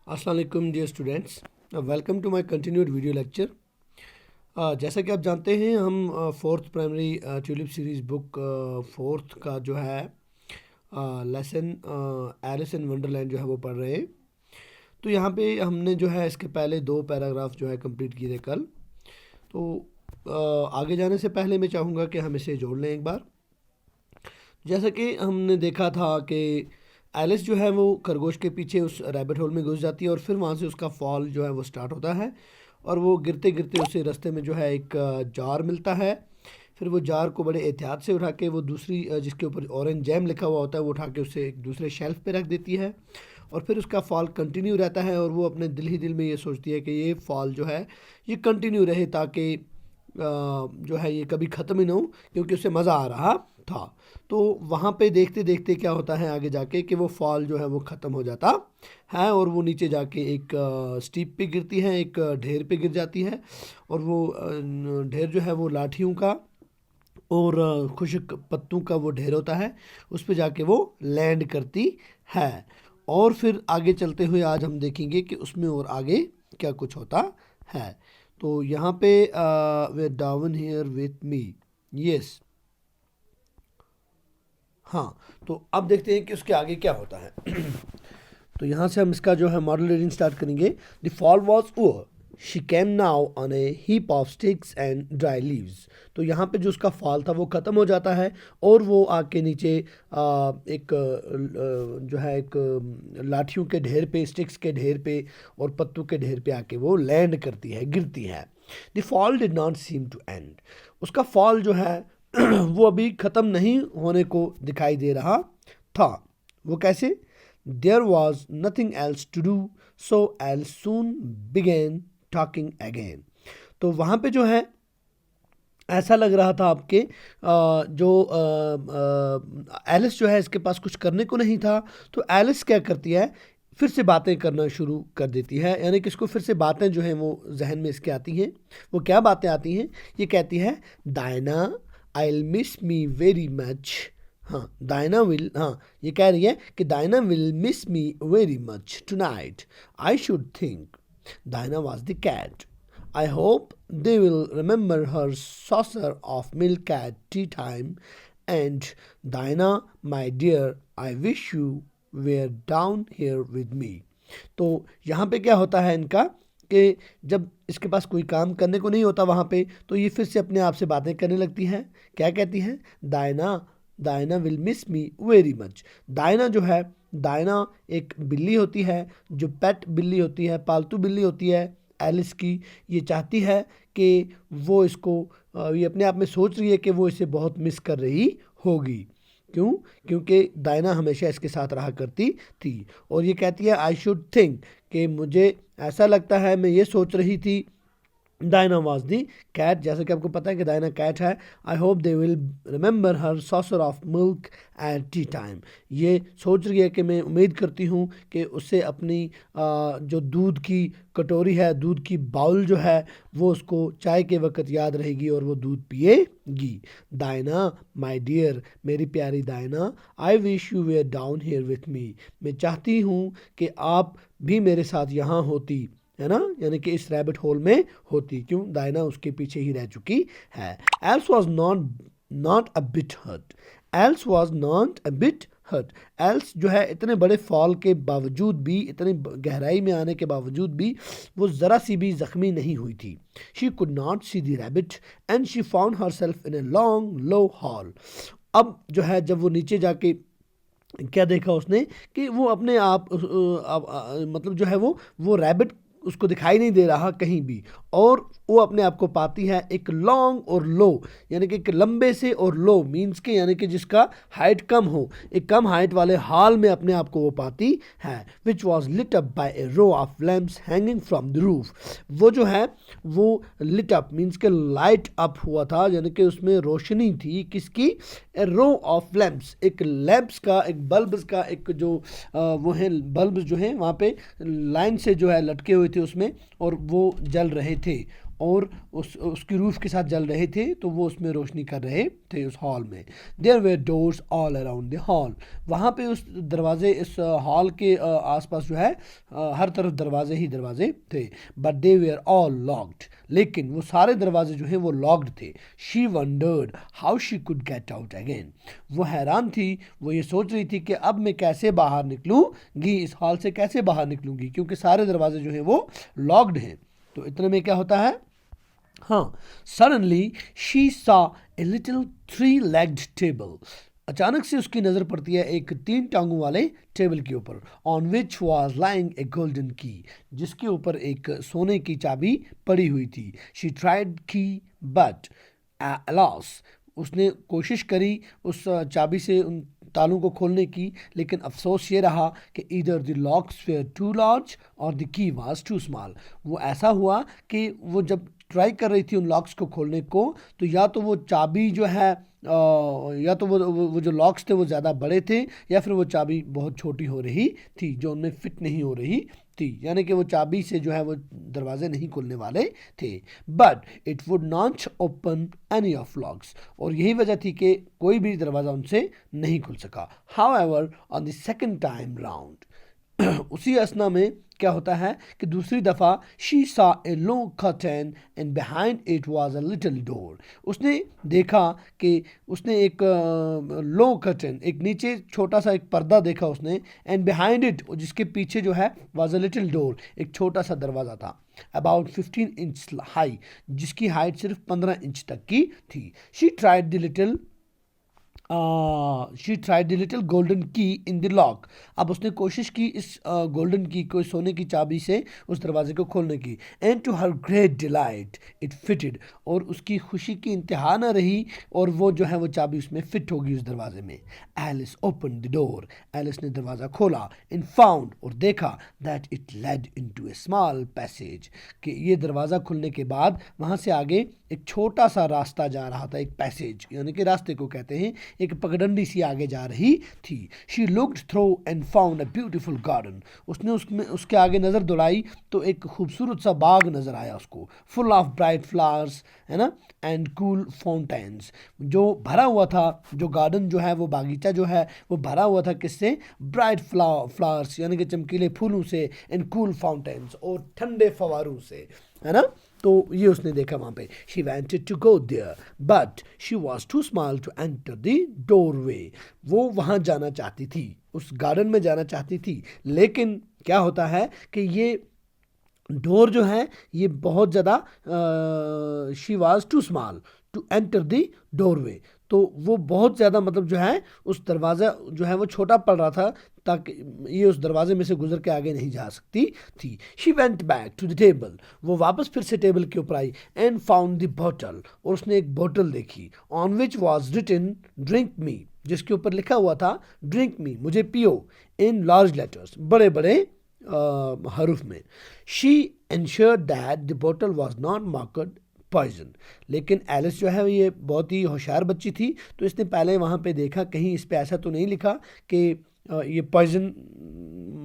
अस्सलाम वालेकुम dear students, welcome to my continued video lecture. जैसा कि आप जानते हैं, हम fourth primary tulip series book fourth का जो है लेसन एलिस इन वंडरलैंड जो है वो पढ़ रहे हैं। तो यहाँ पे हमने जो है इसके पहले 2 पैराग्राफ जो है कंप्लीट किए थे कल। तो आगे जाने से पहले मैं चाहूँगा कि हम इसे जोड़ लें एक बार। जैसा कि हमने देखा था कि एलिस जो है वो खरगोश के पीछे उस रैबिट होल में घुस जाती है और फिर वहाँ से उसका फॉल जो है वो स्टार्ट होता है और वो गिरते गिरते उसे रास्ते में जो है एक जार मिलता है। फिर वो जार को बड़े एहतियात से उठा के वो दूसरी जिसके ऊपर ऑरेंज जैम लिखा हुआ होता है वो उठा के उसे एक दूसरे शेल्फ पे रख देती है और फिर उसका फॉल कंटिन्यू रहता है और वो अपने दिल ही दिल में ये सोचती है कि ये फॉल जो है ये कंटिन्यू रहे ताकि जो है ये कभी ख़त्म ही ना हो, क्योंकि उसे मज़ा आ रहा था। तो वहाँ पे देखते देखते क्या होता है आगे जाके कि वो फॉल जो है वो ख़त्म हो जाता है और वो नीचे जाके एक स्टीप पे गिरती है, एक ढेर पे गिर जाती है और वो ढेर जो है वो लाठियों का और खुश्क पत्तों का वो ढेर होता है, उस पे जाके वो लैंड करती है। और फिर आगे चलते हुए आज हम देखेंगे कि उसमें और आगे क्या कुछ होता है। तो यहाँ पे वे down here with me, yes. हाँ, तो अब देखते हैं कि उसके आगे क्या होता है। तो यहाँ से हम इसका जो है मॉडल रीडिंग स्टार्ट करेंगे। The fall was over, she came now on A heap of sticks and dry leaves. तो यहाँ पे जो उसका फॉल था वो ख़त्म हो जाता है और वो आके नीचे एक जो है एक लाठियों के ढेर पे, स्टिक्स के ढेर पे और पत्तों के ढेर पे आके वो लैंड करती है, गिरती है। The fall did not seem to end, उसका फॉल जो है वो अभी ख़त्म नहीं होने को दिखाई दे रहा था। वो कैसे? There was nothing else to do so Alice soon began talking again. तो वहाँ पे जो है ऐसा लग रहा था आपके जो एलिस जो है इसके पास कुछ करने को नहीं था। तो एलिस क्या करती है, फिर से बातें करना शुरू कर देती है, यानी कि इसको फिर से बातें जो हैं वो जहन में इसके आती हैं। वो क्या बातें आती हैं? ये कहती है Diana I miss me very much. हाँ, डायना विल, हाँ ये कह रही है कि Diana will miss me very much tonight, I should think. Diana was the cat, I hope they will remember her saucer of milk at tea time. And Diana, my dear, I wish you were down here with me. तो यहाँ पे क्या होता है इनका कि जब इसके पास कोई काम करने को नहीं होता वहाँ पे, तो ये फिर से अपने आप से बातें करने लगती है। क्या कहती है? Diana will miss me very much. Diana जो है, डायना एक बिल्ली होती है जो पेट बिल्ली होती है, पालतू बिल्ली होती है एलिस की। ये चाहती है कि वो इसको, ये अपने आप में सोच रही है कि वो इसे बहुत मिस कर रही होगी। क्यों? क्योंकि डायना हमेशा इसके साथ रहा करती थी। और ये कहती है आई शुड थिंक, कि मुझे ऐसा लगता है, मैं ये सोच रही थी। डायना वॉज दी कैट, जैसे कि आपको पता है कि डायना कैट है। I hope they will remember her saucer of milk at T time. ये सोच रही है कि मैं उम्मीद करती हूँ कि उसे अपनी जो दूध की कटोरी है, दूध की बाउल जो है, वो उसको चाय के वक्त याद रहेगी और वो दूध पिएगी। डायना माय डियर, मेरी प्यारी Diana, I wish you were down here with me. मैं चाहती हूँ कि आप भी मेरे साथ यहाँ होती, है ना, यानी कि इस रैबिट होल में होती। क्यों? डायना उसके पीछे ही रह चुकी है। Alice was not a bit hurt, Alice was not a bit hurt. Alice जो है इतने बड़े फॉल के बावजूद भी, इतनी गहराई में आने के बावजूद भी वो ज़रा सी भी ज़ख्मी नहीं हुई थी। She could not see the rabbit and she found her self in a long low hall. अब जो है जब वो नीचे जाके क्या देखा उसने कि वो अपने आप मतलब जो है वो रैबिट उसको दिखाई नहीं दे रहा कहीं भी, और वो अपने आप को पाती है एक लॉन्ग और लो, यानी कि एक लंबे से और लो मीन्स के, यानी कि जिसका हाइट कम हो, एक कम हाइट वाले हॉल में अपने आप को वो पाती है। Which was lit up by a row of lamps hanging from the roof. वो जो है वो लिट अप मीन्स के लाइट अप हुआ था, यानी कि उसमें रोशनी थी। किसकी? ए रो ऑफ लैम्प्स, एक लैम्प्स का, एक बल्ब का, एक जो वो है बल्ब जो है वहाँ पे लाइन से जो है लटके हुए थे उसमें, और वो जल रहे थे। और उसकी रूफ के साथ जल रहे थे, तो वो उसमें रोशनी कर रहे थे उस हॉल में। There were doors all around the hall, वहाँ पे उस दरवाजे, इस हॉल के आसपास जो है हर तरफ दरवाजे ही दरवाजे थे। But they were all locked, लेकिन वो सारे दरवाजे जो हैं वो लॉक्ड थे। She wondered how she could get out again, वो हैरान थी, वो ये सोच रही थी कि अब मैं कैसे बाहर निकलूंगी, इस हॉल से कैसे बाहर निकलूंगी, क्योंकि सारे दरवाजे जो हैं वो लॉक्ड हैं। तो इतने में क्या होता है, हाँ, suddenly she saw a little 3-legged table, अचानक से उसकी नज़र पड़ती है एक 3 टांगों वाले टेबल के ऊपर। On which was lying A golden की, जिसके ऊपर एक सोने की चाबी पड़ी हुई थी। शी ट्राइड की बट अलास, उसने कोशिश करी उस चाबी से उन तालों को खोलने की, लेकिन अफसोस ये रहा कि इधर the locks were too large और the key was too small. वो ऐसा हुआ कि वो जब ट्राई कर रही थी उन लॉक्स को खोलने को, तो या तो वो चाबी जो है या तो वो जो लॉक्स थे वो ज़्यादा बड़े थे, या फिर वो चाबी बहुत छोटी हो रही थी जो उनमें फिट नहीं हो रही थी, यानी कि वो चाबी से जो है वो दरवाजे नहीं खुलने वाले थे। But it would not open any of locks, और यही वजह थी कि कोई भी दरवाज़ा उनसे नहीं खुल सका। However on the second time round, उसी असना में क्या होता है कि दूसरी दफ़ा she saw a low curtain and behind it was a little door, उसने देखा कि उसने एक लो कर्टन, एक नीचे छोटा सा एक पर्दा देखा उसने, एंड बिहाइंड इट, जिसके पीछे जो है वाज अ लिटिल डोर, एक छोटा सा दरवाज़ा था, अबाउट 15 इंच हाई, जिसकी हाइट सिर्फ 15 इंच तक की थी। She tried the little golden की इन द लॉक, अब उसने कोशिश की इस गोल्डन की को, सोने की चाबी से उस दरवाजे को खोलने की। And to her great delight it fitted, और उसकी खुशी की इंतहा न रही, और वो जो है वो चाबी उसमें फिट होगी उस दरवाजे में। Alice open the door, Alice ने दरवाज़ा खोला, इन फाउंड, और देखा that it led into a small passage, कि ये दरवाज़ा खुलने के बाद वहाँ से आगे एक छोटा सा रास्ता जा रहा था, एक पैसेज यानी कि रास्ते को कहते हैं, एक पगडंडी सी आगे जा रही थी। She looked through and found a beautiful garden, उसने उसके आगे नज़र दौड़ाई तो एक खूबसूरत सा बाग नज़र आया उसको, फुल ऑफ ब्राइट फ्लावर्स, है ना, एंड कूल फाउंटेन्स, जो भरा हुआ था, जो गार्डन जो है वो बागीचा जो है वो भरा हुआ था किससे, ब्राइट फ्लावर्स यानी कि चमकीले फूलों से, एंड कूल फाउंटेन्स, और ठंडे फवारों से, है ना। तो ये उसने देखा वहाँ पे। She wanted to go there but she was too small to enter the doorway, वो वहाँ जाना चाहती थी, उस गार्डन में जाना चाहती थी, लेकिन क्या होता है कि ये डोर जो है ये बहुत ज़्यादा, she was too small to enter the doorway, तो वो बहुत ज़्यादा मतलब जो है उस दरवाज़ा जो है वो छोटा पड़ रहा था, ताकि ये उस दरवाजे में से गुजर के आगे नहीं जा सकती थी। She went back to the table, वो वापस फिर से टेबल के ऊपर आई, एंड फाउंड द बॉटल, और उसने एक बोतल देखी, on which was written drink me, जिसके ऊपर लिखा हुआ था ड्रिंक मी, मुझे पियो, इन लार्ज लेटर्स, बड़े बड़े हरूफ में। She ensured that the bottle was not marked poison, लेकिन एलिस जो है ये बहुत ही होशियार बच्ची थी, तो इसने पहले वहाँ पे देखा कहीं इस पे ऐसा तो नहीं लिखा कि ये पॉइजन,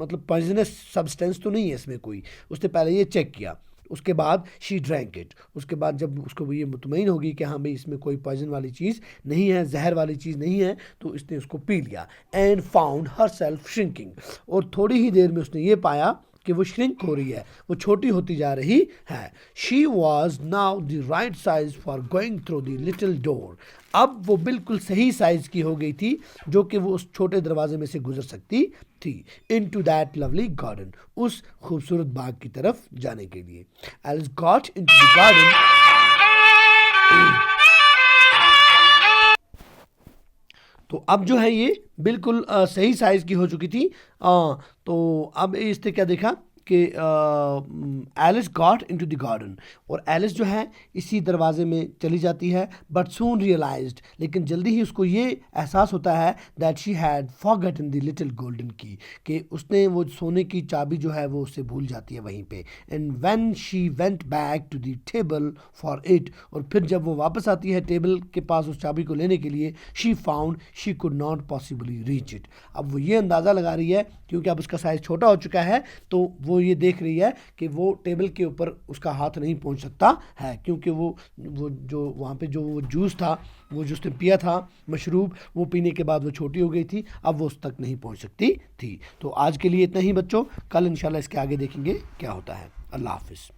मतलब पॉइजनस सब्सटेंस तो नहीं है इसमें कोई, उसने पहले ये चेक किया। उसके बाद शी ड्रैंक इट, उसके बाद जब उसको ये मुतमईन होगी कि हाँ भाई इसमें कोई पॉइजन वाली चीज़ नहीं है, जहर वाली चीज़ नहीं है, तो इसने उसको पी लिया। And found her self shrinking, और थोड़ी ही देर में उसने ये पाया कि वो श्रिंक हो रही है, वो छोटी होती जा रही है। She was now the right size for going through the little door, अब वो बिल्कुल सही साइज की हो गई थी जो कि वो उस छोटे दरवाजे में से गुजर सकती थी। Into that lovely garden, उस खूबसूरत बाग की तरफ जाने के लिए। Alice got into the garden, तो अब जो है ये बिल्कुल सही साइज़ की हो चुकी थी। तो अब इसने क्या देखा कि Alice got into the garden, और एलिस जो है इसी दरवाजे में चली जाती है, बट सून रियलाइज्ड, लेकिन जल्दी ही उसको ये एहसास होता है that she had forgotten the little golden की, कि उसने वो सोने की चाबी जो है वो उससे भूल जाती है वहीं पे। And when she went back to the table for it, और फिर जब वो वापस आती है टेबल के पास उस चाबी को लेने के लिए, she found she could not possibly reach it, अब वो ये अंदाज़ा लगा रही है क्योंकि अब उसका साइज़ छोटा हो चुका है, तो वो वो ये देख रही है कि वो टेबल के ऊपर उसका हाथ नहीं पहुंच सकता है, क्योंकि वो जो वहाँ पे जो वो जूस था, वो जो उसने पिया था मशरूब, वो पीने के बाद वो छोटी हो गई थी, अब वो उस तक नहीं पहुंच सकती थी। तो आज के लिए इतना ही बच्चों, कल इंशाल्लाह इसके आगे देखेंगे क्या होता है। अल्लाह हाफिज़।